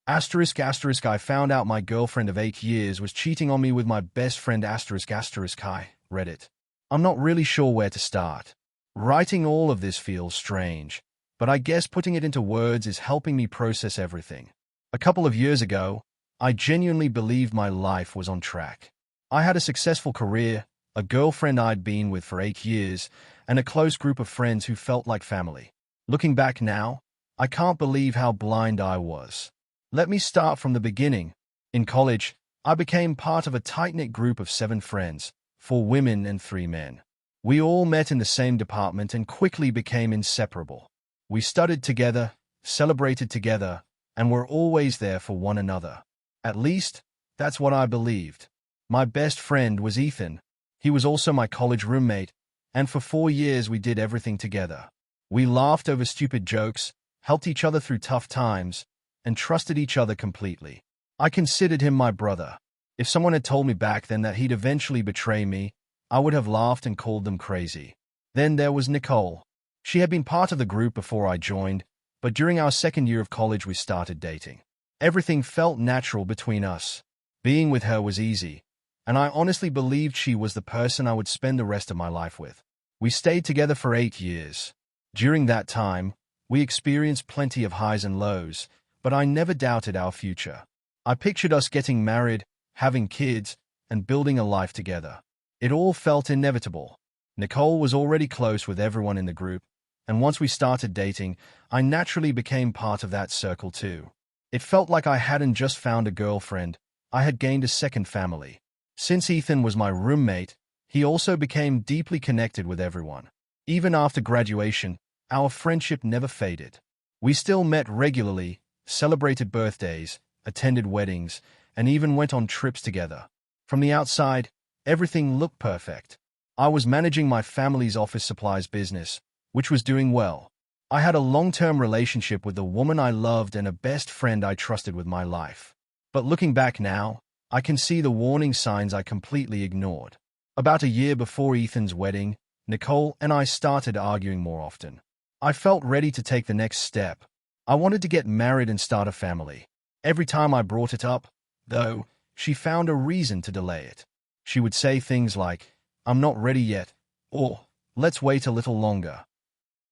Asterisk asterisk I found out my girlfriend of 8 years was cheating on me with my best friend asterisk asterisk I read it. I'm not really sure where to start. Writing all of this feels strange, but I guess putting it into words is helping me process everything. A couple of years ago, I genuinely believed my life was on track. I had a successful career, a girlfriend I'd been with for 8 years, and a close group of friends who felt like family. Looking back now, I can't believe how blind I was. Let me start from the beginning. In college, I became part of a tight-knit group of 7 friends, 4 women and 3 men. We all met in the same department and quickly became inseparable. We studied together, celebrated together, and were always there for one another. At least, that's what I believed. My best friend was Ethan. He was also my college roommate, and for 4 years we did everything together. We laughed over stupid jokes, helped each other through tough times, and trusted each other completely. I considered him my brother. If someone had told me back then that he'd eventually betray me, I would have laughed and called them crazy. Then there was Nicole. She had been part of the group before I joined, but during our second year of college we started dating. Everything felt natural between us. Being with her was easy, and I honestly believed she was the person I would spend the rest of my life with. We stayed together for 8 years. During that time, we experienced plenty of highs and lows, but I never doubted our future. I pictured us getting married, having kids, and building a life together. It all felt inevitable. Nicole was already close with everyone in the group, and once we started dating, I naturally became part of that circle too. It felt like I hadn't just found a girlfriend, I had gained a second family. Since Ethan was my roommate, he also became deeply connected with everyone. Even after graduation, our friendship never faded. We still met regularly, celebrated birthdays, attended weddings, and even went on trips together. From the outside, everything looked perfect. I was managing my family's office supplies business, which was doing well. I had a long-term relationship with the woman I loved and a best friend I trusted with my life. But looking back now, I can see the warning signs I completely ignored. About a year before Ethan's wedding, Nicole and I started arguing more often. I felt ready to take the next step. I wanted to get married and start a family. Every time I brought it up, though, she found a reason to delay it. She would say things like, "I'm not ready yet," or "let's wait a little longer."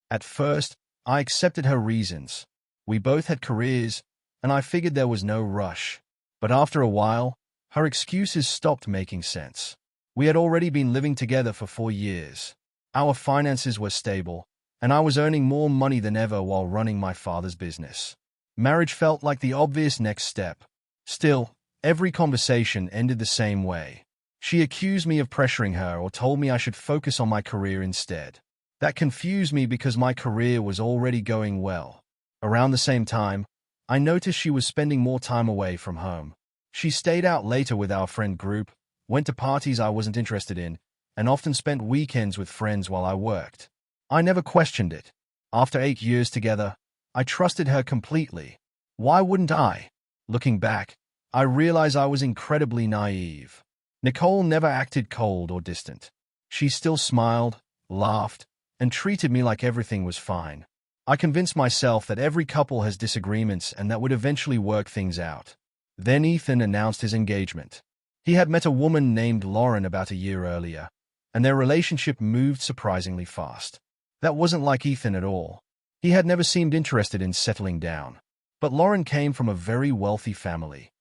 At first, I accepted her reasons. We both had careers, and I figured there was no rush. But after a while, her excuses stopped making sense. We had already been living together for 4 years. Our finances were stable, and I was earning more money than ever while running my father's business. Marriage felt like the obvious next step. Still, every conversation ended the same way. She accused me of pressuring her or told me I should focus on my career instead. That confused me because my career was already going well. Around the same time, I noticed she was spending more time away from home. She stayed out later with our friend group, went to parties I wasn't interested in, and often spent weekends with friends while I worked. I never questioned it. After 8 years together, I trusted her completely. Why wouldn't I? Looking back, I realize I was incredibly naive. Nicole never acted cold or distant. She still smiled, laughed, and treated me like everything was fine. I convinced myself that every couple has disagreements and that would eventually work things out. Then Ethan announced his engagement. He had met a woman named Lauren about a year earlier, and their relationship moved surprisingly fast. That wasn't like Ethan at all. He had never seemed interested in settling down. But Lauren came from a very wealthy family.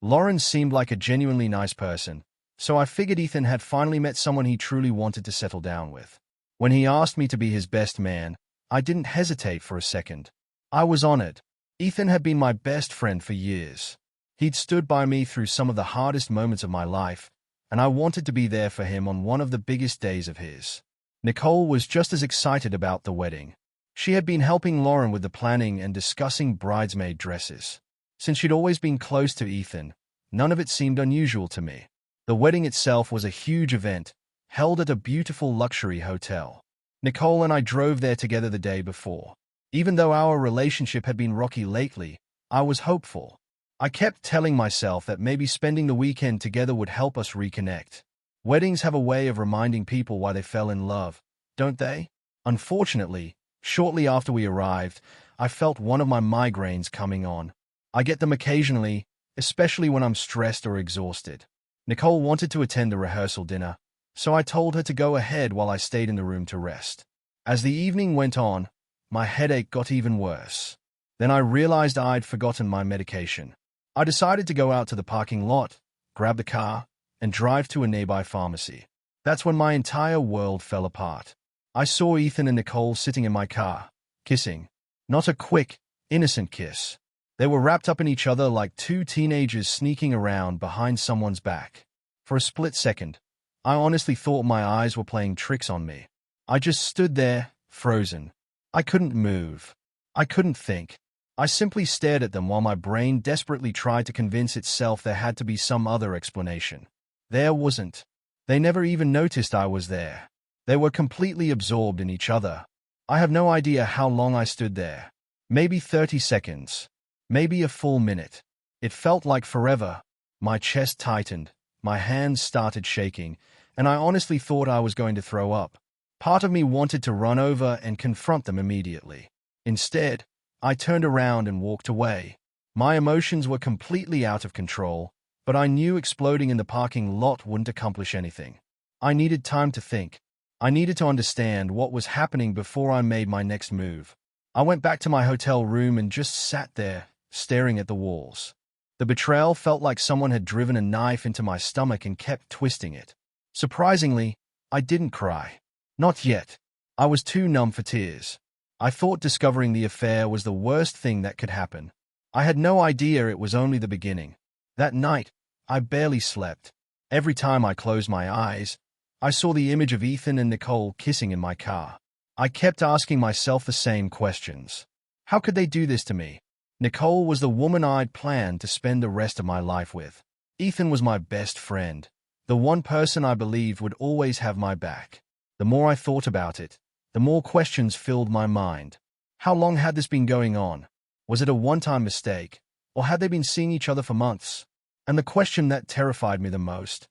Lauren seemed like a genuinely nice person, so I figured Ethan had finally met someone he truly wanted to settle down with. When he asked me to be his best man, I didn't hesitate for a second. I was honored. Ethan had been my best friend for years. He'd stood by me through some of the hardest moments of my life, and I wanted to be there for him on one of the biggest days of his. Nicole was just as excited about the wedding. She had been helping Lauren with the planning and discussing bridesmaid dresses. Since she'd always been close to Ethan, none of it seemed unusual to me. The wedding itself was a huge event, held at a beautiful luxury hotel. Nicole and I drove there together the day before. Even though our relationship had been rocky lately, I was hopeful. I kept telling myself that maybe spending the weekend together would help us reconnect. Weddings have a way of reminding people why they fell in love, don't they? Unfortunately, shortly after we arrived, I felt one of my migraines coming on. I get them occasionally, especially when I'm stressed or exhausted. Nicole wanted to attend the rehearsal dinner, so I told her to go ahead while I stayed in the room to rest. As the evening went on, my headache got even worse. Then I realized I'd forgotten my medication. I decided to go out to the parking lot, grab the car, and drive to a nearby pharmacy. That's when my entire world fell apart. I saw Ethan and Nicole sitting in my car, kissing. Not a quick, innocent kiss. They were wrapped up in each other like two teenagers sneaking around behind someone's back. For a split second, I honestly thought my eyes were playing tricks on me. I just stood there, frozen. I couldn't move. I couldn't think. I simply stared at them while my brain desperately tried to convince itself there had to be some other explanation. There wasn't. They never even noticed I was there. They were completely absorbed in each other. I have no idea how long I stood there. Maybe 30 seconds. Maybe a full minute. It felt like forever. My chest tightened, my hands started shaking, and I honestly thought I was going to throw up. Part of me wanted to run over and confront them immediately. Instead, I turned around and walked away. My emotions were completely out of control, but I knew exploding in the parking lot wouldn't accomplish anything. I needed time to think. I needed to understand what was happening before I made my next move. I went back to my hotel room and just sat there, staring at the walls. The betrayal felt like someone had driven a knife into my stomach and kept twisting it. Surprisingly, I didn't cry. Not yet. I was too numb for tears. I thought discovering the affair was the worst thing that could happen. I had no idea it was only the beginning. That night, I barely slept. Every time I closed my eyes, I saw the image of Ethan and Nicole kissing in my car. I kept asking myself the same questions. How could they do this to me? Nicole was the woman I'd planned to spend the rest of my life with. Ethan was my best friend, the one person I believed would always have my back. The more I thought about it, the more questions filled my mind. How long had this been going on? Was it a one-time mistake, or had they been seeing each other for months? And the question that terrified me the most: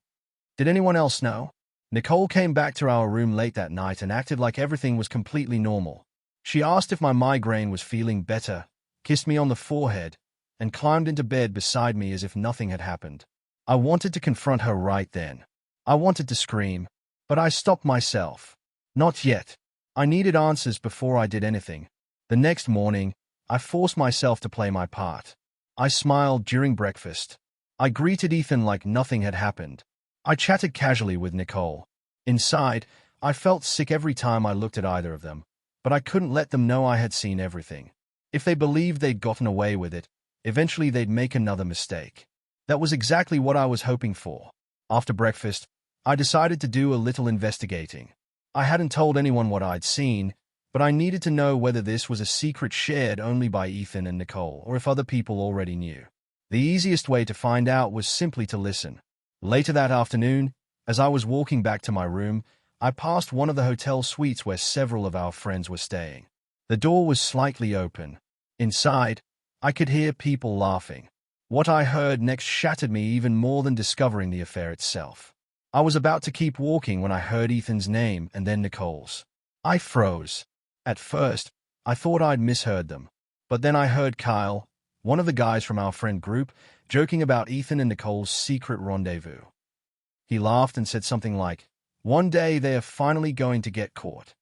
did anyone else know? Nicole came back to our room late that night and acted like everything was completely normal. She asked if my migraine was feeling better, kissed me on the forehead, and climbed into bed beside me as if nothing had happened. I wanted to confront her right then. I wanted to scream, but I stopped myself. Not yet. I needed answers before I did anything. The next morning, I forced myself to play my part. I smiled during breakfast. I greeted Ethan like nothing had happened. I chatted casually with Nicole. Inside, I felt sick every time I looked at either of them, but I couldn't let them know I had seen everything. If they believed they'd gotten away with it, eventually they'd make another mistake. That was exactly what I was hoping for. After breakfast, I decided to do a little investigating. I hadn't told anyone what I'd seen, but I needed to know whether this was a secret shared only by Ethan and Nicole, or if other people already knew. The easiest way to find out was simply to listen. Later that afternoon, as I was walking back to my room, I passed one of the hotel suites where several of our friends were staying. The door was slightly open. Inside, I could hear people laughing. What I heard next shattered me even more than discovering the affair itself. I was about to keep walking when I heard Ethan's name and then Nicole's. I froze. At first, I thought I'd misheard them. But then I heard Kyle, one of the guys from our friend group, joking about Ethan and Nicole's secret rendezvous. He laughed and said something like, "One day they are finally going to get caught."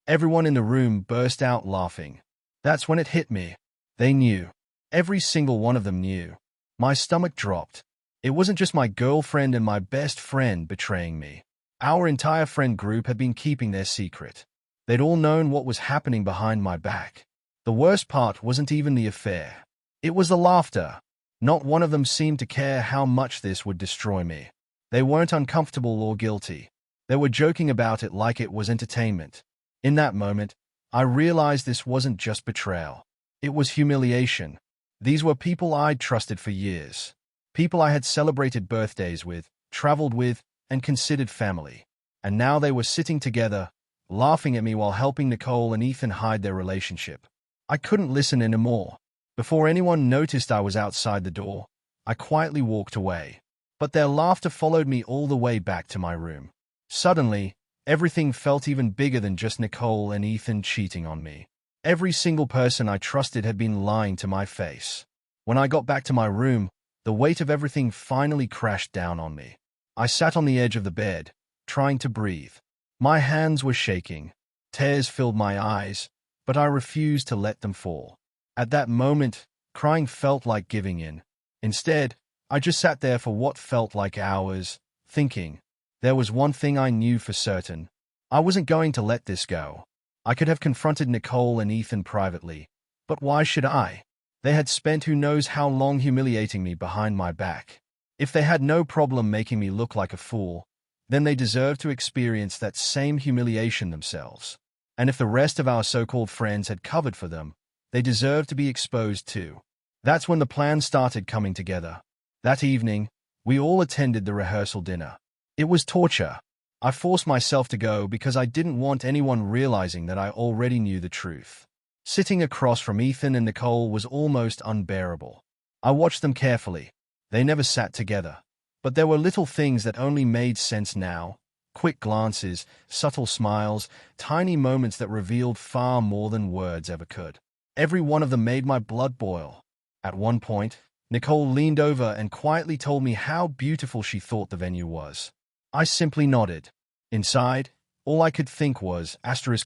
Everyone in the room burst out laughing. That's when it hit me. They knew. Every single one of them knew. My stomach dropped. It wasn't just my girlfriend and my best friend betraying me. Our entire friend group had been keeping their secret. They'd all known what was happening behind my back. The worst part wasn't even the affair. It was the laughter. Not one of them seemed to care how much this would destroy me. They weren't uncomfortable or guilty. They were joking about it like it was entertainment. In that moment, I realized this wasn't just betrayal. It was humiliation. These were people I'd trusted for years. People I had celebrated birthdays with, traveled with, and considered family. And now they were sitting together, laughing at me while helping Nicole and Ethan hide their relationship. I couldn't listen anymore. Before anyone noticed I was outside the door, I quietly walked away. But their laughter followed me all the way back to my room. Suddenly, everything felt even bigger than just Nicole and Ethan cheating on me. Every single person I trusted had been lying to my face. When I got back to my room, the weight of everything finally crashed down on me. I sat on the edge of the bed, trying to breathe. My hands were shaking. Tears filled my eyes, but I refused to let them fall. At that moment, crying felt like giving in. Instead, I just sat there for what felt like hours, thinking. There was one thing I knew for certain. I wasn't going to let this go. I could have confronted Nicole and Ethan privately, but why should I? They had spent who knows how long humiliating me behind my back. If they had no problem making me look like a fool, then they deserved to experience that same humiliation themselves. And if the rest of our so-called friends had covered for them, they deserved to be exposed too. That's when the plan started coming together. That evening, we all attended the rehearsal dinner. It was torture. I forced myself to go because I didn't want anyone realizing that I already knew the truth. Sitting across from Ethan and Nicole was almost unbearable. I watched them carefully. They never sat together. But there were little things that only made sense now. Quick glances, subtle smiles, tiny moments that revealed far more than words ever could. Every one of them made my blood boil. At one point, Nicole leaned over and quietly told me how beautiful she thought the venue was. I simply nodded. Inside, all I could think was,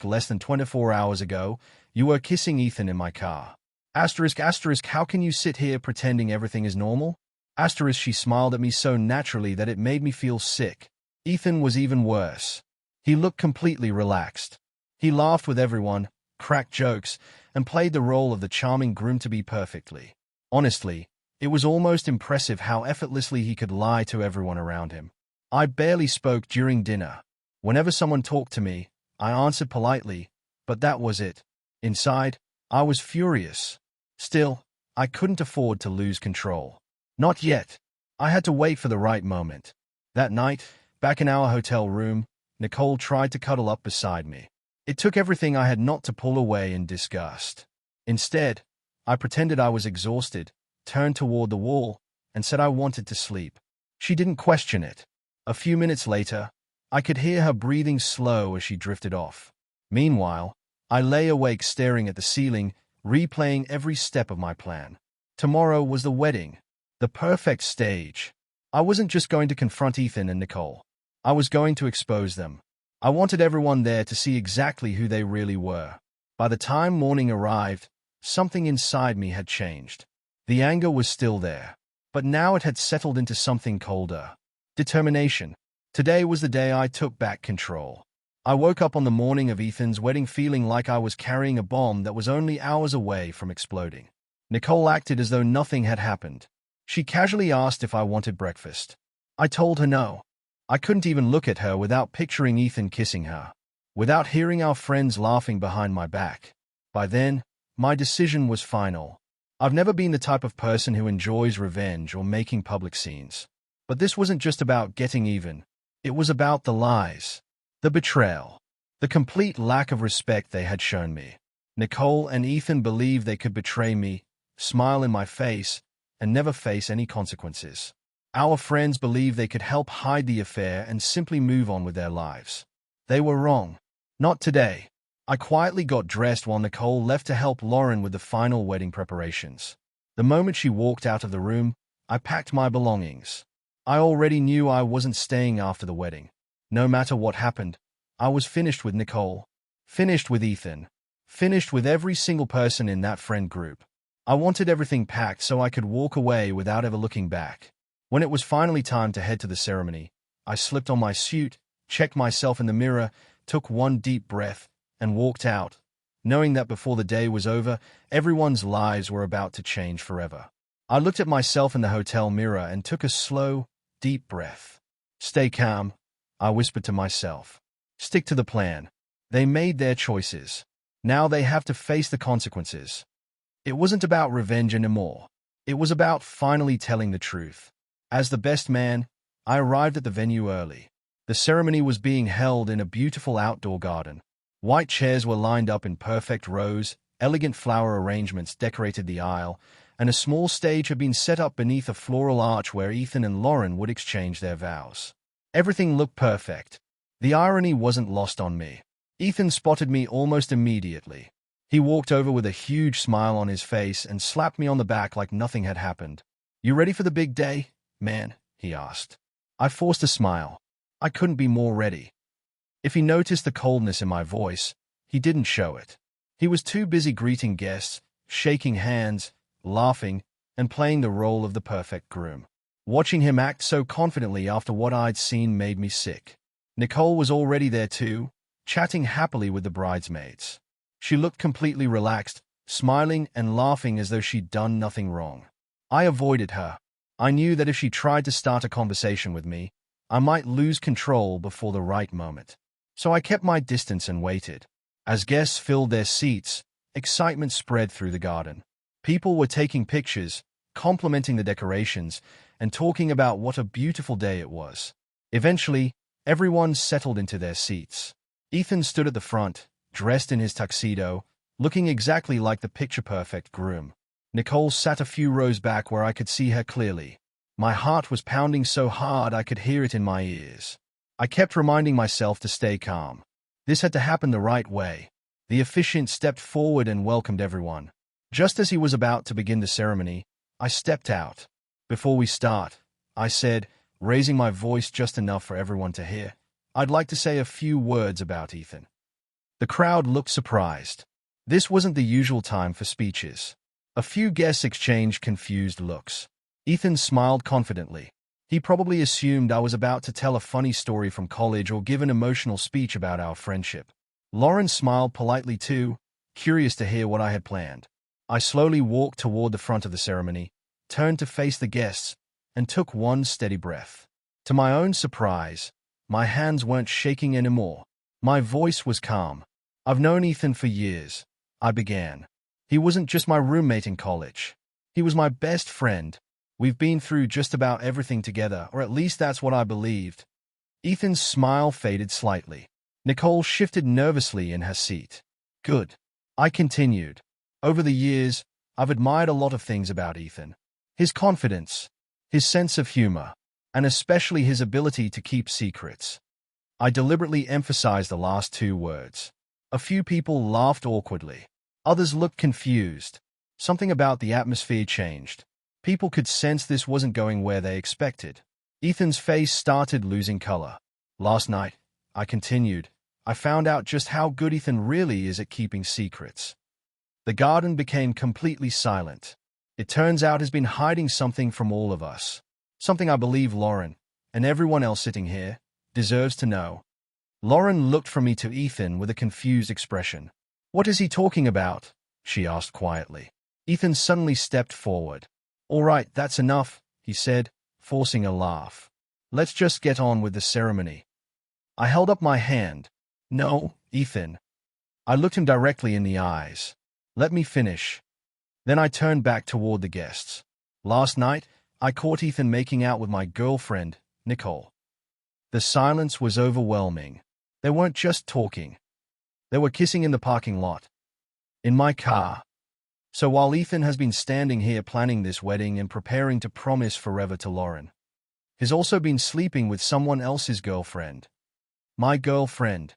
less than 24 hours ago, you were kissing Ethan in my car. How can you sit here pretending everything is normal? She smiled at me so naturally that it made me feel sick. Ethan was even worse. He looked completely relaxed. He laughed with everyone, cracked jokes, and played the role of the charming groom-to-be perfectly. Honestly, it was almost impressive how effortlessly he could lie to everyone around him. I barely spoke during dinner. Whenever someone talked to me, I answered politely, but that was it. Inside, I was furious. Still, I couldn't afford to lose control. Not yet. I had to wait for the right moment. That night, back in our hotel room, Nicole tried to cuddle up beside me. It took everything I had not to pull away in disgust. Instead, I pretended I was exhausted, turned toward the wall, and said I wanted to sleep. She didn't question it. A few minutes later, I could hear her breathing slow as she drifted off. Meanwhile, I lay awake staring at the ceiling, replaying every step of my plan. Tomorrow was the wedding. The perfect stage. I wasn't just going to confront Ethan and Nicole. I was going to expose them. I wanted everyone there to see exactly who they really were. By the time morning arrived, something inside me had changed. The anger was still there, but now it had settled into something colder. Determination. Today was the day I took back control. I woke up on the morning of Ethan's wedding feeling like I was carrying a bomb that was only hours away from exploding. Nicole acted as though nothing had happened. She casually asked if I wanted breakfast. I told her no. I couldn't even look at her without picturing Ethan kissing her, without hearing our friends laughing behind my back. By then, my decision was final. I've never been the type of person who enjoys revenge or making public scenes. But this wasn't just about getting even. It was about the lies. The betrayal. The complete lack of respect they had shown me. Nicole and Ethan believed they could betray me, smile in my face, and never face any consequences. Our friends believed they could help hide the affair and simply move on with their lives. They were wrong. Not today. I quietly got dressed while Nicole left to help Lauren with the final wedding preparations. The moment she walked out of the room, I packed my belongings. I already knew I wasn't staying after the wedding. No matter what happened, I was finished with Nicole, finished with Ethan, finished with every single person in that friend group. I wanted everything packed so I could walk away without ever looking back. When it was finally time to head to the ceremony, I slipped on my suit, checked myself in the mirror, took one deep breath, and walked out, knowing that before the day was over, everyone's lives were about to change forever. I looked at myself in the hotel mirror and took a slow, deep breath. Stay calm, I whispered to myself. Stick to the plan. They made their choices. Now they have to face the consequences. It wasn't about revenge anymore. It was about finally telling the truth. As the best man, I arrived at the venue early. The ceremony was being held in a beautiful outdoor garden. White chairs were lined up in perfect rows, elegant flower arrangements decorated the aisle, and a small stage had been set up beneath a floral arch where Ethan and Lauren would exchange their vows. Everything looked perfect. The irony wasn't lost on me. Ethan spotted me almost immediately. He walked over with a huge smile on his face and slapped me on the back like nothing had happened. "You ready for the big day, man?" he asked. I forced a smile. I couldn't be more ready. If he noticed the coldness in my voice, he didn't show it. He was too busy greeting guests, shaking hands, laughing, and playing the role of the perfect groom. Watching him act so confidently after what I'd seen made me sick. Nicole was already there too, chatting happily with the bridesmaids. She looked completely relaxed, smiling and laughing as though she'd done nothing wrong. I avoided her. I knew that if she tried to start a conversation with me, I might lose control before the right moment. So I kept my distance and waited. As guests filled their seats, excitement spread through the garden. People were taking pictures, complimenting the decorations, and talking about what a beautiful day it was. Eventually, everyone settled into their seats. Ethan stood at the front, dressed in his tuxedo, looking exactly like the picture-perfect groom. Nicole sat a few rows back where I could see her clearly. My heart was pounding so hard I could hear it in my ears. I kept reminding myself to stay calm. This had to happen the right way. The officiant stepped forward and welcomed everyone. Just as he was about to begin the ceremony, I stepped out. "Before we start," I said, raising my voice just enough for everyone to hear, "I'd like to say a few words about Ethan." The crowd looked surprised. This wasn't the usual time for speeches. A few guests exchanged confused looks. Ethan smiled confidently. He probably assumed I was about to tell a funny story from college or give an emotional speech about our friendship. Lauren smiled politely too, curious to hear what I had planned. I slowly walked toward the front of the ceremony, turned to face the guests, and took one steady breath. To my own surprise, my hands weren't shaking anymore. My voice was calm. "I've known Ethan for years," I began. "He wasn't just my roommate in college. He was my best friend. We've been through just about everything together, or at least that's what I believed." Ethan's smile faded slightly. Nicole shifted nervously in her seat. "Good," I continued. "Over the years, I've admired a lot of things about Ethan. His confidence, his sense of humor, and especially his ability to keep secrets." I deliberately emphasized the last two words. A few people laughed awkwardly. Others looked confused. Something about the atmosphere changed. People could sense this wasn't going where they expected. Ethan's face started losing color. "Last night," I continued, "I found out just how good Ethan really is at keeping secrets." The garden became completely silent. It turns out he's been hiding something from all of us. Something I believe Lauren, and everyone else sitting here, deserves to know. Lauren looked from me to Ethan with a confused expression. "What is he talking about?" she asked quietly. Ethan suddenly stepped forward. "All right, that's enough," he said, forcing a laugh. "Let's just get on with the ceremony." I held up my hand. "No, Ethan." I looked him directly in the eyes. "Let me finish." Then I turned back toward the guests. "Last night, I caught Ethan making out with my girlfriend, Nicole." The silence was overwhelming. They weren't just talking. They were kissing in the parking lot. In my car. So while Ethan has been standing here planning this wedding and preparing to promise forever to Lauren, he's also been sleeping with someone else's girlfriend. My girlfriend.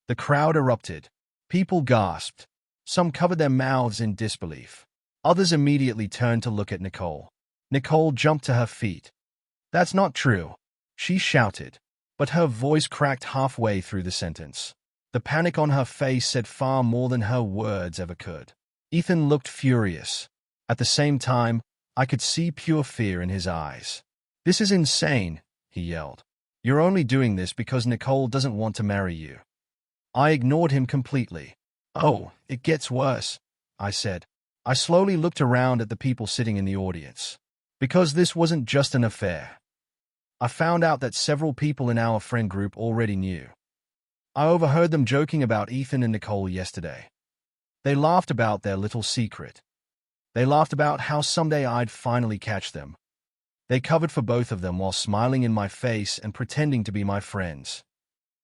The crowd erupted. People gasped. Some covered their mouths in disbelief. Others immediately turned to look at Nicole. Nicole jumped to her feet. "That's not true," she shouted, but her voice cracked halfway through the sentence. The panic on her face said far more than her words ever could. Ethan looked furious. At the same time, I could see pure fear in his eyes. "This is insane," he yelled. "You're only doing this because Nicole doesn't want to marry you." I ignored him completely. "Oh, it gets worse," I said. I slowly looked around at the people sitting in the audience. Because this wasn't just an affair. I found out that several people in our friend group already knew. I overheard them joking about Ethan and Nicole yesterday. They laughed about their little secret. They laughed about how someday I'd finally catch them. They covered for both of them while smiling in my face and pretending to be my friends.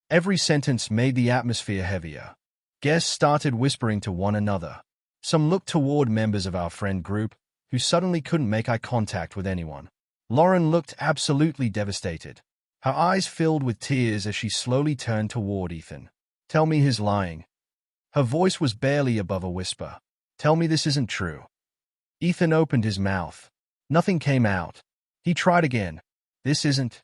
Every sentence made the atmosphere heavier. Guests started whispering to one another. Some looked toward members of our friend group, who suddenly couldn't make eye contact with anyone. Lauren looked absolutely devastated. Her eyes filled with tears as she slowly turned toward Ethan. "Tell me he's lying," Her voice was barely above a whisper. Tell me this isn't true. Ethan opened his mouth. Nothing came out. He tried again. This isn't.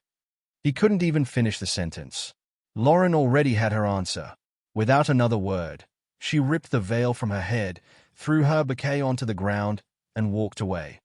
He couldn't even finish the sentence. Lauren already had her answer. Without another word, she ripped the veil from her head, threw her bouquet onto the ground, and walked away.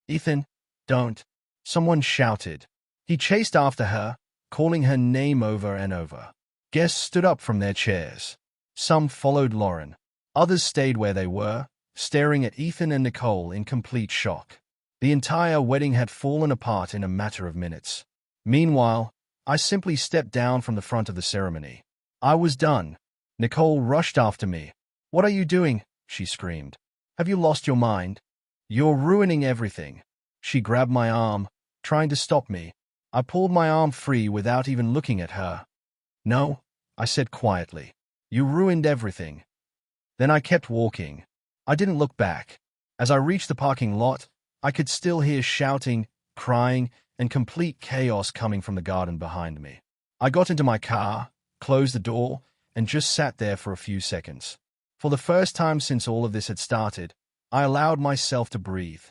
Ethan, don't. Someone shouted. He chased after her, calling her name over and over. Guests stood up from their chairs. Some followed Lauren. Others stayed where they were, staring at Ethan and Nicole in complete shock. The entire wedding had fallen apart in a matter of minutes. Meanwhile, I simply stepped down from the front of the ceremony. I was done. Nicole rushed after me. What are you doing? She screamed. Have you lost your mind? You're ruining everything. She grabbed my arm, trying to stop me. I pulled my arm free without even looking at her. No, I said quietly. You ruined everything. Then I kept walking. I didn't look back. As I reached the parking lot, I could still hear shouting, crying, and complete chaos coming from the garden behind me. I got into my car, closed the door, and just sat there for a few seconds. For the first time since all of this had started, I allowed myself to breathe.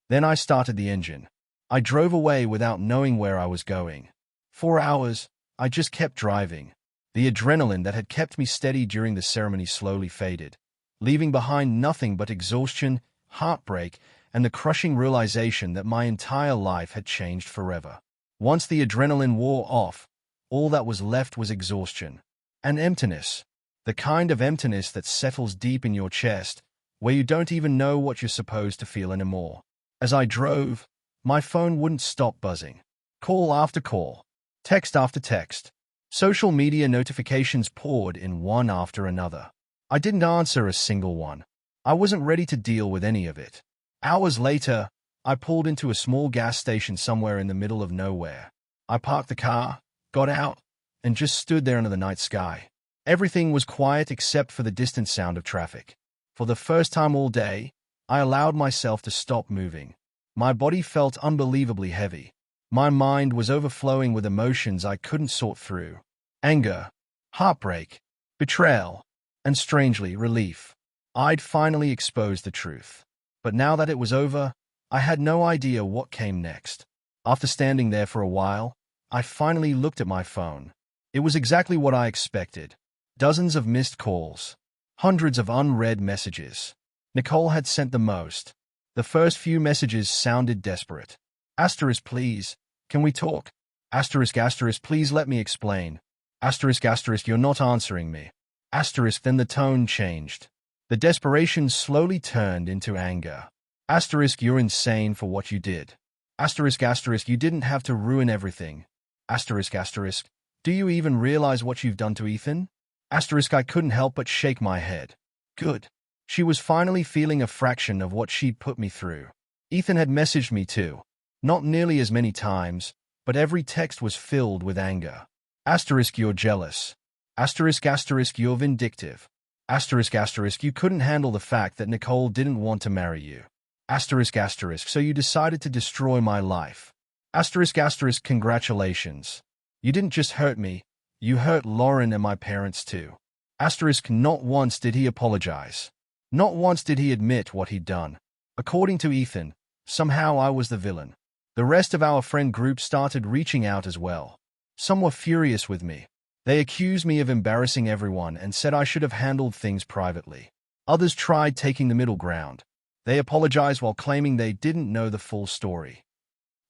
Then I started the engine. I drove away without knowing where I was going. 4 hours, I just kept driving. The adrenaline that had kept me steady during the ceremony slowly faded, leaving behind nothing but exhaustion, heartbreak, and the crushing realization that my entire life had changed forever. Once the adrenaline wore off, all that was left was exhaustion and emptiness. The kind of emptiness that settles deep in your chest, where you don't even know what you're supposed to feel anymore. As I drove, my phone wouldn't stop buzzing. Call after call, text after text. Social media notifications poured in one after another. I didn't answer a single one. I wasn't ready to deal with any of it. Hours later, I pulled into a small gas station somewhere in the middle of nowhere. I parked the car, got out, and just stood there under the night sky. Everything was quiet except for the distant sound of traffic. For the first time all day, I allowed myself to stop moving. My body felt unbelievably heavy. My mind was overflowing with emotions I couldn't sort through. Anger, heartbreak, betrayal, and strangely, relief. I'd finally exposed the truth. But now that it was over, I had no idea what came next. After standing there for a while, I finally looked at my phone. It was exactly what I expected. Dozens of missed calls. Hundreds of unread messages. Nicole had sent the most. The first few messages sounded desperate. Asterisk, please. Can we talk? Asterisk, please let me explain. Asterisk, you're not answering me. Asterisk, then the tone changed. The desperation slowly turned into anger. Asterisk, you're insane for what you did. Asterisk, you didn't have to ruin everything. Asterisk, do you even realize what you've done to Ethan? Asterisk, I couldn't help but shake my head. Good. She was finally feeling a fraction of what she'd put me through. Ethan had messaged me too. Not nearly as many times, but every text was filled with anger. Asterisk, you're jealous. Asterisk, you're vindictive. Asterisk, you couldn't handle the fact that Nicole didn't want to marry you. Asterisk, so you decided to destroy my life. Asterisk, congratulations. You didn't just hurt me, you hurt Lauren and my parents too. Asterisk, not once did he apologize. Not once did he admit what he'd done. According to Ethan, somehow I was the villain. The rest of our friend group started reaching out as well. Some were furious with me. They accused me of embarrassing everyone and said I should have handled things privately. Others tried taking the middle ground. They apologized while claiming they didn't know the full story.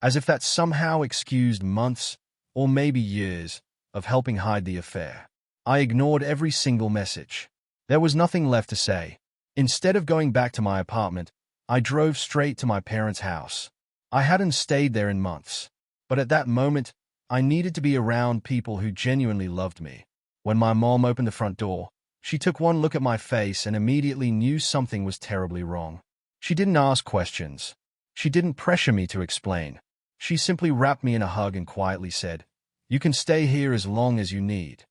As if that somehow excused months, or maybe years, of helping hide the affair. I ignored every single message. There was nothing left to say. Instead of going back to my apartment, I drove straight to my parents' house. I hadn't stayed there in months, but at that moment, I needed to be around people who genuinely loved me. When my mom opened the front door, she took one look at my face and immediately knew something was terribly wrong. She didn't ask questions. She didn't pressure me to explain. She simply wrapped me in a hug and quietly said, "You can stay here as long as you need."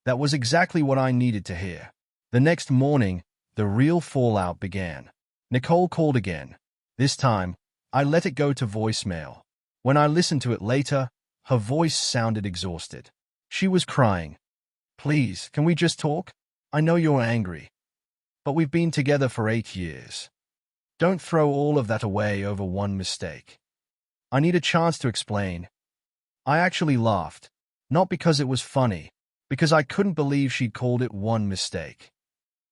That was exactly what I needed to hear. The next morning, the real fallout began. Nicole called again. This time, I let it go to voicemail. When I listened to it later, her voice sounded exhausted. She was crying. "Please, can we just talk? I know you're angry. But we've been together for 8 years. Don't throw all of that away over one mistake. I need a chance to explain. I actually laughed. Not because it was funny, because I couldn't believe she'd called it one mistake.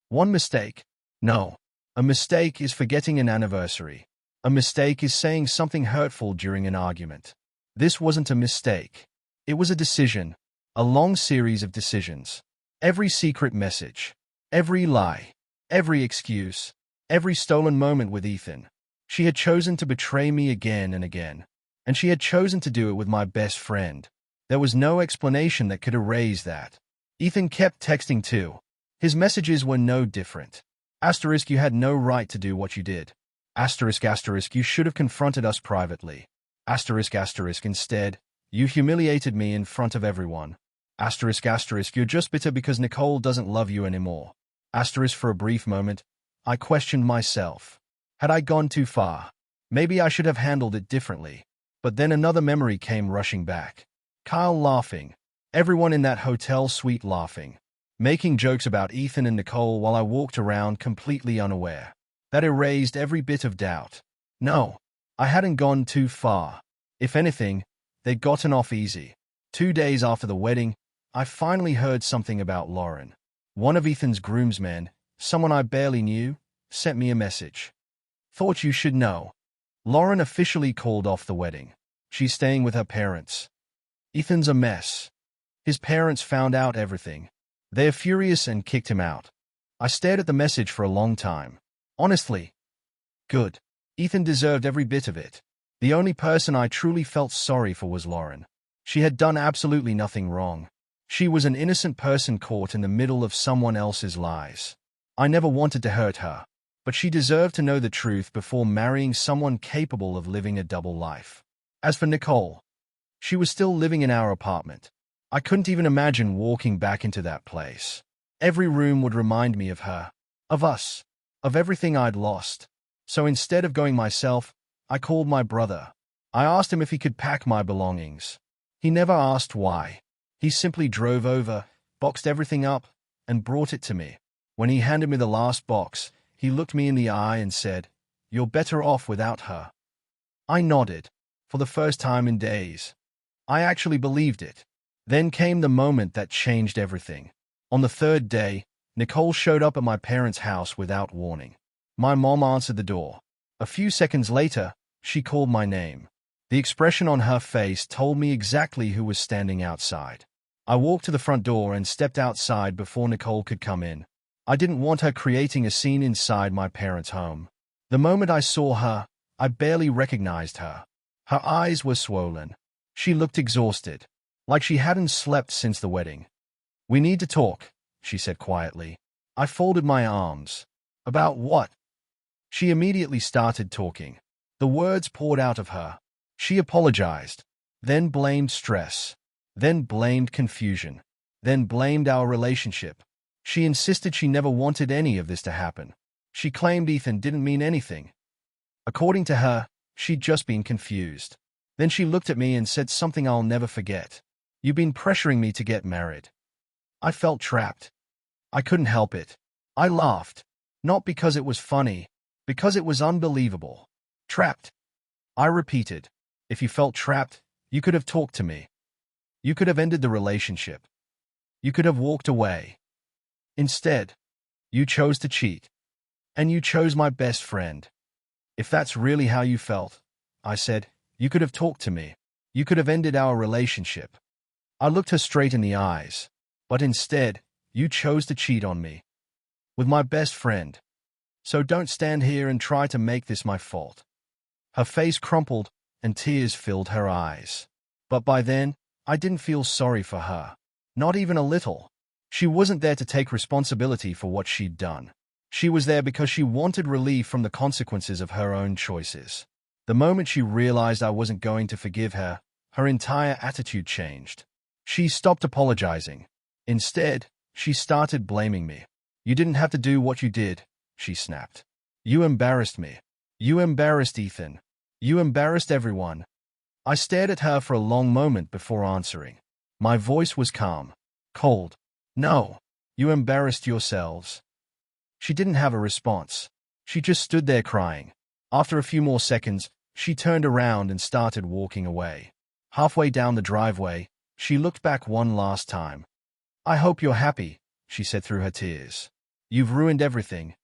One mistake? No. A mistake is forgetting an anniversary. A mistake is saying something hurtful during an argument. This wasn't a mistake. It was a decision. A long series of decisions. Every secret message. Every lie. Every excuse. Every stolen moment with Ethan. She had chosen to betray me again and again. And she had chosen to do it with my best friend. There was no explanation that could erase that. Ethan kept texting too. His messages were no different. Asterisk, you had no right to do what you did. Asterisk, asterisk, you should have confronted us privately. Asterisk, asterisk, instead, you humiliated me in front of everyone. Asterisk, asterisk, you're just bitter because Nicole doesn't love you anymore. Asterisk, for a brief moment, I questioned myself. Had I gone too far? Maybe I should have handled it differently. But then another memory came rushing back. Kyle laughing. Everyone in that hotel suite laughing. Making jokes about Ethan and Nicole while I walked around completely unaware. That erased every bit of doubt. No, I hadn't gone too far. If anything, they'd gotten off easy. 2 days after the wedding, I finally heard something about Lauren. One of Ethan's groomsmen, someone I barely knew, sent me a message. Thought you should know. Lauren officially called off the wedding. She's staying with her parents. Ethan's a mess. His parents found out everything. They're furious and kicked him out. I stared at the message for a long time. Honestly. Good. Ethan deserved every bit of it. The only person I truly felt sorry for was Lauren. She had done absolutely nothing wrong. She was an innocent person caught in the middle of someone else's lies. I never wanted to hurt her, but she deserved to know the truth before marrying someone capable of living a double life. As for Nicole, she was still living in our apartment. I couldn't even imagine walking back into that place. Every room would remind me of her, of us, of everything I'd lost. So instead of going myself, I called my brother. I asked him if he could pack my belongings. He never asked why. He simply drove over, boxed everything up, and brought it to me. When he handed me the last box, he looked me in the eye and said, "You're better off without her." I nodded. For the first time in days. I actually believed it. Then came the moment that changed everything. On the 3rd day, Nicole showed up at my parents' house without warning. My mom answered the door. A few seconds later, she called my name. The expression on her face told me exactly who was standing outside. I walked to the front door and stepped outside before Nicole could come in. I didn't want her creating a scene inside my parents' home. The moment I saw her, I barely recognized her. Her eyes were swollen. She looked exhausted, like she hadn't slept since the wedding. "We need to talk," she said quietly. I folded my arms. "About what?" She immediately started talking. The words poured out of her. She apologized, then blamed stress, then blamed confusion, then blamed our relationship. She insisted she never wanted any of this to happen. She claimed Ethan didn't mean anything. According to her, she'd just been confused. Then she looked at me and said something I'll never forget. "You've been pressuring me to get married." I felt trapped. I couldn't help it. I laughed. Not because it was funny, because it was unbelievable. Trapped. I repeated. If you felt trapped, you could have talked to me. You could have ended the relationship. You could have walked away. Instead, you chose to cheat. And you chose my best friend. "If that's really how you felt," I said, "you could have talked to me. You could have ended our relationship." I looked her straight in the eyes. But instead, you chose to cheat on me. With my best friend. So don't stand here and try to make this my fault. Her face crumpled, and tears filled her eyes. But by then, I didn't feel sorry for her. Not even a little. She wasn't there to take responsibility for what she'd done. She was there because she wanted relief from the consequences of her own choices. The moment she realized I wasn't going to forgive her, her entire attitude changed. She stopped apologizing. Instead, she started blaming me. "You didn't have to do what you did," she snapped. "You embarrassed me. You embarrassed Ethan. You embarrassed everyone." I stared at her for a long moment before answering. My voice was calm, cold. "No, you embarrassed yourselves. She didn't have a response. She just stood there crying. After a few more seconds, she turned around and started walking away. Halfway down the driveway, she looked back one last time. "I hope you're happy," she said through her tears. "You've ruined everything."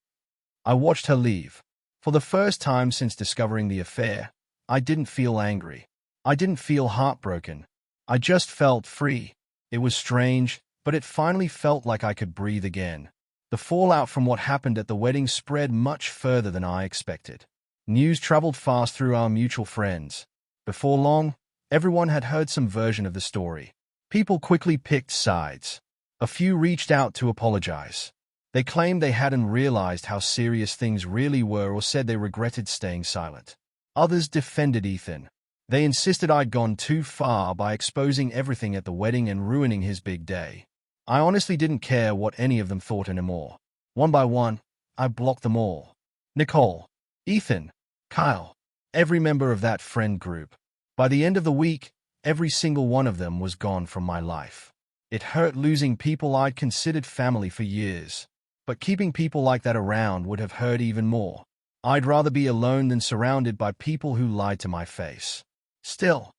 I watched her leave. For the first time since discovering the affair, I didn't feel angry. I didn't feel heartbroken. I just felt free. It was strange, but it finally felt like I could breathe again. The fallout from what happened at the wedding spread much further than I expected. News traveled fast through our mutual friends. Before long, everyone had heard some version of the story. People quickly picked sides. A few reached out to apologize. They claimed they hadn't realized how serious things really were or said they regretted staying silent. Others defended Ethan. They insisted I'd gone too far by exposing everything at the wedding and ruining his big day. I honestly didn't care what any of them thought anymore. One by one, I blocked them all. Nicole, Ethan, Kyle, every member of that friend group. By the end of the week, every single one of them was gone from my life. It hurt losing people I'd considered family for years. But keeping people like that around would have hurt even more. I'd rather be alone than surrounded by people who lied to my face. Still,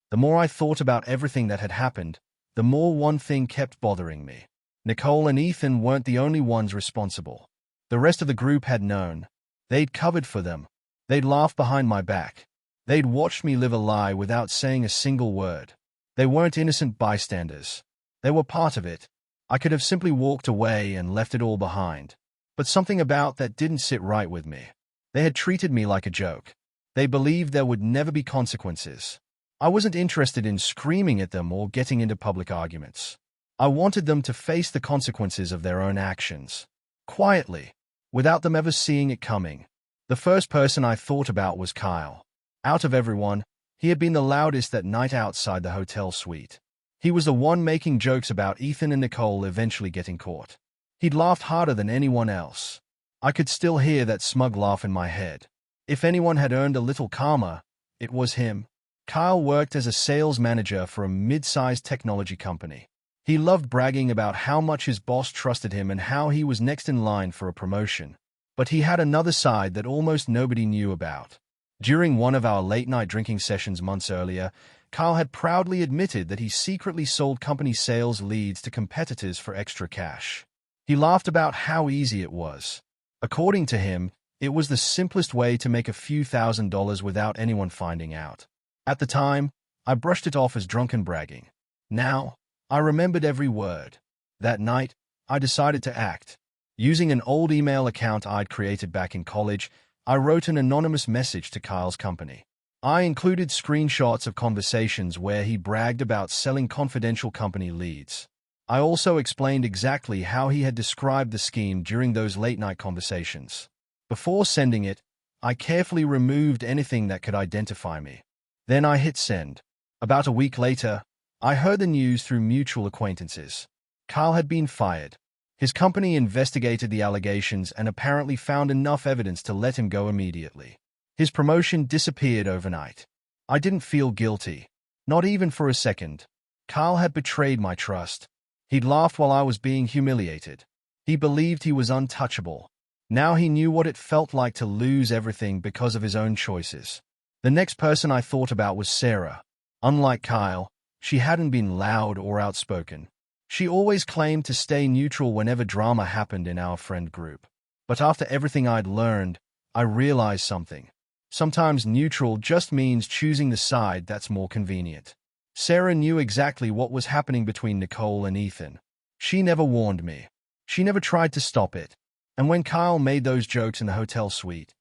the more I thought about everything that had happened, the more one thing kept bothering me. Nicole and Ethan weren't the only ones responsible. The rest of the group had known. They'd covered for them. They'd laughed behind my back. They'd watched me live a lie without saying a single word. They weren't innocent bystanders. They were part of it. I could have simply walked away and left it all behind. But something about that didn't sit right with me. They had treated me like a joke. They believed there would never be consequences. I wasn't interested in screaming at them or getting into public arguments. I wanted them to face the consequences of their own actions. Quietly, without them ever seeing it coming. The first person I thought about was Kyle. Out of everyone, he had been the loudest that night outside the hotel suite. He was the one making jokes about Ethan and Nicole eventually getting caught. He'd laughed harder than anyone else. I could still hear that smug laugh in my head. If anyone had earned a little karma, it was him. Kyle worked as a sales manager for a mid-sized technology company. He loved bragging about how much his boss trusted him and how he was next in line for a promotion. But he had another side that almost nobody knew about. During one of our late-night drinking sessions months earlier, Kyle had proudly admitted that he secretly sold company sales leads to competitors for extra cash. He laughed about how easy it was. According to him, it was the simplest way to make a few $1,000s without anyone finding out. At the time, I brushed it off as drunken bragging. Now, I remembered every word. That night, I decided to act. Using an old email account I'd created back in college, I wrote an anonymous message to Kyle's company. I included screenshots of conversations where he bragged about selling confidential company leads. I also explained exactly how he had described the scheme during those late-night conversations. Before sending it, I carefully removed anything that could identify me. Then I hit send. About a week later, I heard the news through mutual acquaintances. Kyle had been fired. His company investigated the allegations and apparently found enough evidence to let him go immediately. His promotion disappeared overnight. I didn't feel guilty. Not even for a second. Kyle had betrayed my trust. He'd laughed while I was being humiliated. He believed he was untouchable. Now he knew what it felt like to lose everything because of his own choices. The next person I thought about was Sarah. Unlike Kyle, she hadn't been loud or outspoken. She always claimed to stay neutral whenever drama happened in our friend group. But after everything I'd learned, I realized something. Sometimes neutral just means choosing the side that's more convenient. Sarah knew exactly what was happening between Nicole and Ethan. She never warned me. She never tried to stop it. And when Kyle made those jokes in the hotel suite,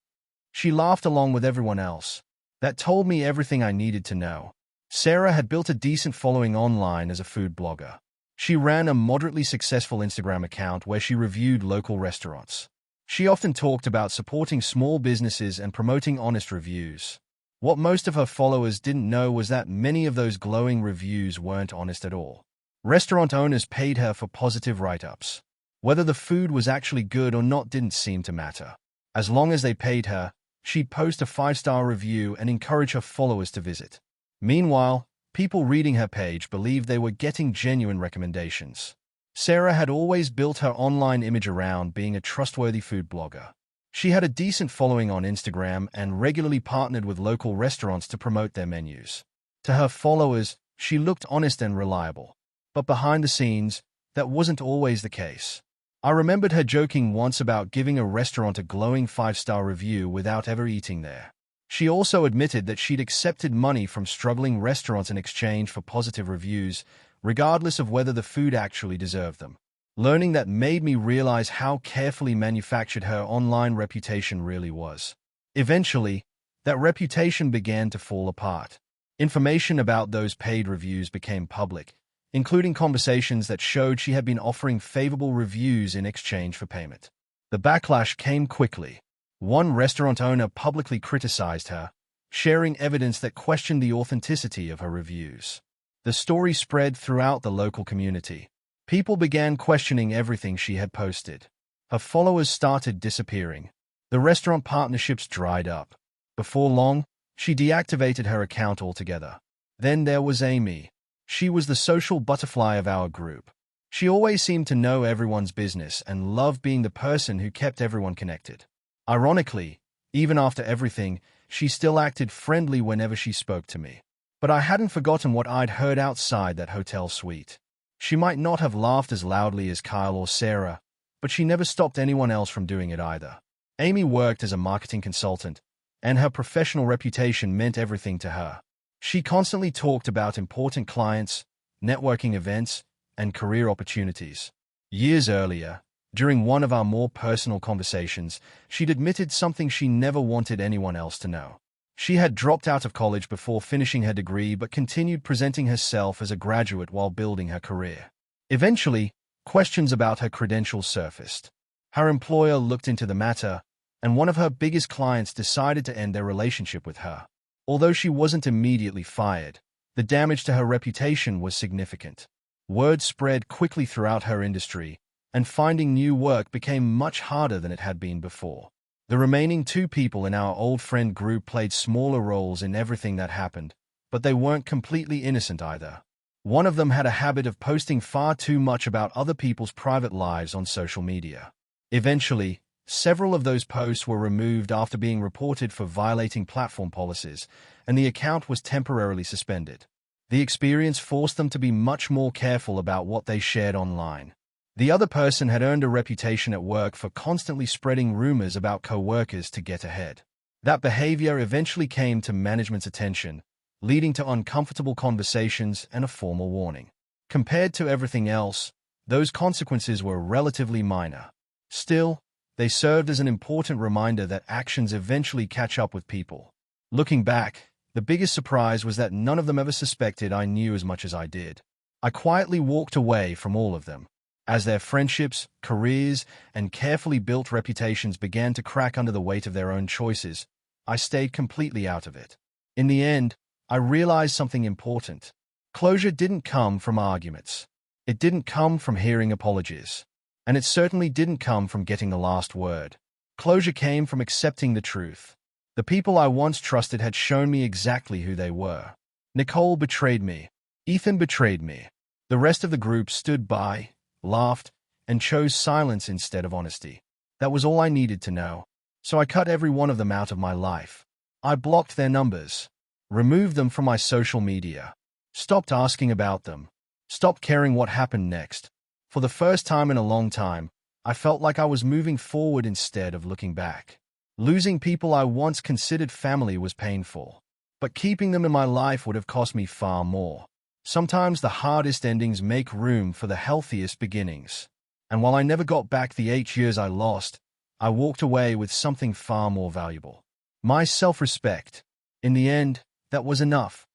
she laughed along with everyone else. That told me everything I needed to know. Sarah had built a decent following online as a food blogger. She ran a moderately successful Instagram account where she reviewed local restaurants. She often talked about supporting small businesses and promoting honest reviews. What most of her followers didn't know was that many of those glowing reviews weren't honest at all. Restaurant owners paid her for positive write-ups. Whether the food was actually good or not didn't seem to matter. As long as they paid her, she'd post a 5-star review and encourage her followers to visit. Meanwhile, people reading her page believed they were getting genuine recommendations. Sarah had always built her online image around being a trustworthy food blogger. She had a decent following on Instagram and regularly partnered with local restaurants to promote their menus. To her followers, she looked honest and reliable. But behind the scenes, that wasn't always the case. I remembered her joking once about giving a restaurant a glowing 5-star review without ever eating there. She also admitted that she'd accepted money from struggling restaurants in exchange for positive reviews, regardless of whether the food actually deserved them. Learning that made me realize how carefully manufactured her online reputation really was. Eventually, that reputation began to fall apart. Information about those paid reviews became public, including conversations that showed she had been offering favorable reviews in exchange for payment. The backlash came quickly. One restaurant owner publicly criticized her, sharing evidence that questioned the authenticity of her reviews. The story spread throughout the local community. People began questioning everything she had posted. Her followers started disappearing. The restaurant partnerships dried up. Before long, she deactivated her account altogether. Then there was Amy. She was the social butterfly of our group. She always seemed to know everyone's business and loved being the person who kept everyone connected. Ironically, even after everything, she still acted friendly whenever she spoke to me. But I hadn't forgotten what I'd heard outside that hotel suite. She might not have laughed as loudly as Kyle or Sarah, but she never stopped anyone else from doing it either. Amy worked as a marketing consultant, and her professional reputation meant everything to her. She constantly talked about important clients, networking events, and career opportunities. Years earlier, during one of our more personal conversations, she'd admitted something she never wanted anyone else to know. She had dropped out of college before finishing her degree but continued presenting herself as a graduate while building her career. Eventually, questions about her credentials surfaced. Her employer looked into the matter, and one of her biggest clients decided to end their relationship with her. Although she wasn't immediately fired, the damage to her reputation was significant. Word spread quickly throughout her industry, and finding new work became much harder than it had been before. The remaining 2 people in our old friend group played smaller roles in everything that happened, but they weren't completely innocent either. One of them had a habit of posting far too much about other people's private lives on social media. Eventually, several of those posts were removed after being reported for violating platform policies, and the account was temporarily suspended. The experience forced them to be much more careful about what they shared online. The other person had earned a reputation at work for constantly spreading rumors about co-workers to get ahead. That behavior eventually came to management's attention, leading to uncomfortable conversations and a formal warning. Compared to everything else, those consequences were relatively minor. Still, they served as an important reminder that actions eventually catch up with people. Looking back, the biggest surprise was that none of them ever suspected I knew as much as I did. I quietly walked away from all of them. As their friendships, careers, and carefully built reputations began to crack under the weight of their own choices, I stayed completely out of it. In the end, I realized something important. Closure didn't come from arguments. It didn't come from hearing apologies. And it certainly didn't come from getting the last word. Closure came from accepting the truth. The people I once trusted had shown me exactly who they were. Nicole betrayed me. Ethan betrayed me. The rest of the group stood by, laughed, and chose silence instead of honesty. That was all I needed to know. So I cut every one of them out of my life. I blocked their numbers, removed them from my social media, stopped asking about them, stopped caring what happened next. For the first time in a long time, I felt like I was moving forward instead of looking back. Losing people I once considered family was painful, but keeping them in my life would have cost me far more. Sometimes the hardest endings make room for the healthiest beginnings. And while I never got back the 8 years I lost, I walked away with something far more valuable. My self-respect. In the end, that was enough.